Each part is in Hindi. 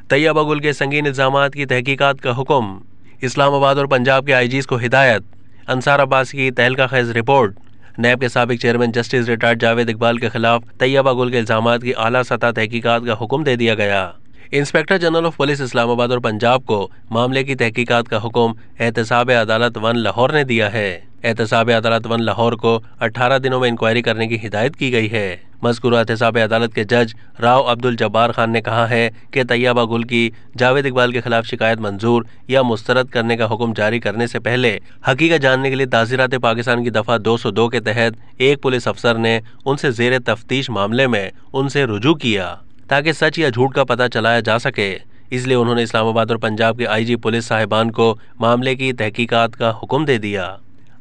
तैयबा गुल के संगीन इल्जामात की तहकीकात का हुक्म। इस्लामाबाद और पंजाब के आईजीज को हिदायत। अंसार अब्बासी की तहलका खेज रिपोर्ट। नैब के साबिक chairman justice retired Javed Iqbal के खिलाफ तैयबा गुल के इल्जामात की आला सतह तहकीकात का हुक्म दे दिया गया। Inspector general of police Islamabad और पंजाब को मामले की तहकीकात का हुक्म एहतसाब अदालत 1 लाहौर ने दिया है। एहतसाब अदालत 1 लाहौर को 18 दिनों में इंक्वायरी करने की हिदायत की गई है। मज़कूरा एहतसाब अदालत के जज राव अब्दुल जब्बार खान ने कहा है कि तैयबा गुल की जावेद इकबाल के खिलाफ शिकायत मंजूर या मुस्तरद करने का हुक्म जारी करने से पहले हकीकत जानने के लिए ताज़ीरात पाकिस्तान की दफ़ा 202 के तहत एक पुलिस अफसर ने उनसे ज़ेर तफ्तीश मामले में उनसे रुजू किया ताकि सच या झूठ का पता चलाया जा सके। इसलिए उन्होंने इस्लामाबाद और पंजाब के आईजी पुलिस साहिबान को मामले की तहकीकात का हुक्म दे दिया।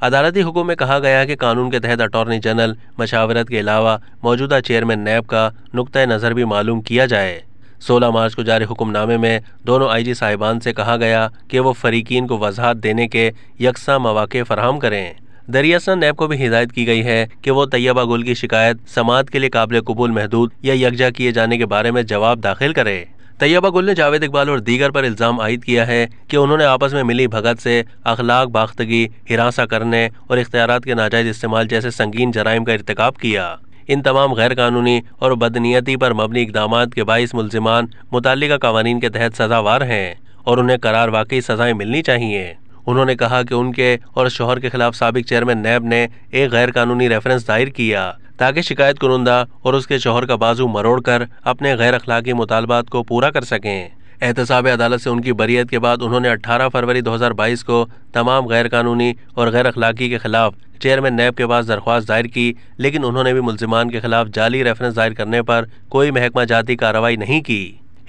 अदालती हुक्म में कहा गया है कि कानून के तहत अटॉर्नी जनरल मशावरत के अलावा मौजूदा चेयरमैन नैब का नुक्ता नज़र भी मालूम किया जाए। 16 मार्च को जारी हुक्मनामे में दोनों आईजी साहिबान से कहा गया कि वो फरीकीन को वजाहत देने के यकसा मौके फराहम करें। दरियासन नैब को भी हिदायत की गई है कि वो तैयबा गुल की शिकायत समाअत के लिए काबिल कबूल महदूद या यकजा किए जाने के बारे में जवाब दाखिल करे। तैयबा गुल ने जावेद इकबाल और दीगर पर इल्ज़ाम आयद किया है कि उन्होंने आपस में मिली भगत से अखलाक बाख्तगी, हिरासा करने और इख्तियारात के नाजायज़ इस्तेमाल जैसे संगीन जराइम का इर्तिकाब किया। इन तमाम गैर कानूनी और बदनीयती पर मबनी इक़दामात के बाइस मुल्ज़िमान मुताल्लिका कवानीन के तहत सज़ावार हैं और उन्हें करार वाकई सज़ाएं मिलनी चाहिए। उन्होंने कहा कि उनके और शोहर के खिलाफ साबिक चेयरमैन नैब ने एक गैर कानूनी रेफरेंस दायर किया ताकि शिकायत कुनंदा और उसके शोहर का बाजू मरोड़कर अपने गैर अखलाकी मुतालबात को पूरा कर सकें। एहतसाब अदालत से उनकी बरियत के बाद उन्होंने 18 फरवरी 2022 को तमाम गैर कानूनी और गैर अखलाकी के खिलाफ चेयरमैन नैब के पास दरख्वास्त दायर की, लेकिन उन्होंने भी मुल्जिमान के खिलाफ जाली रेफरेंस दायर करने पर कोई महकमा जाती कार्रवाई नहीं की।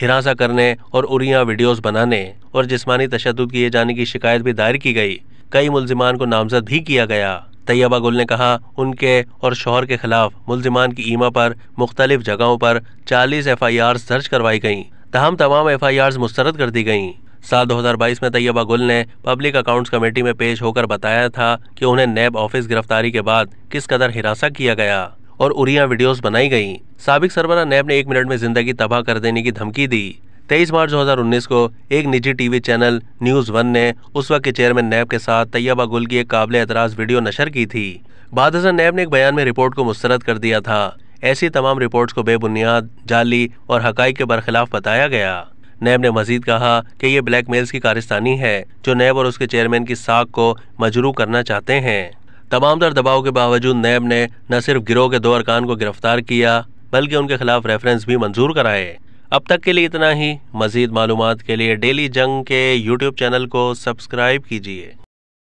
हिरासा करने और उरिया वीडियोस बनाने और जिस्मानी तशद्दुद किए जाने की शिकायत भी दायर की गई। कई मुल्जिमान को नामजद भी किया गया। तैयबा गुल ने कहा उनके और शोहर के खिलाफ मुल्जिमान की ईमा पर मुख्तलिफ जगहों पर 40 FIRs दर्ज करवाई गईं, तहम तमाम FIRs मुस्तरद कर दी गईं। साल 2022 में तैयबा गुल ने पब्लिक अकाउंट्स कमेटी में पेश होकर बताया था कि उन्हें नैब ऑफिस गिरफ्तारी के बाद किस कदर हिरासा किया गया और उरिया वीडियोस बनाई गईं। साबिक सरबराह नैब ने 1 मिनट में जिंदगी तबाह कर देने की धमकी दी। 23 मार्च 2019 को एक निजी टीवी चैनल न्यूज़ 1 ने उस वक्त के चेयरमैन नैब के साथ तैयबा गुल की एक काबिल एतराज़ वीडियो नशर की थी। बाद नैब ने एक बयान में रिपोर्ट को मुस्तरद कर दिया था। ऐसी तमाम रिपोर्ट्स को बेबुनियाद, जाली और हकाइक के बरखिलाफ बताया गया। नैब ने मजीद कहा कि ये ब्लैकमेल्स की कारस्तानी है जो नैब और उसके चेयरमैन की साख को मजरू करना चाहते हैं। तमाम तर दबाव के बावजूद नैब ने न सिर्फ गिरोह के 2 अरकान को गिरफ्तार किया बल्कि उनके खिलाफ रेफरेंस भी मंजूर कराए। अब तक के लिए इतना ही। मजीद मालूमात के लिए डेली जंग के YouTube चैनल को सब्सक्राइब कीजिए।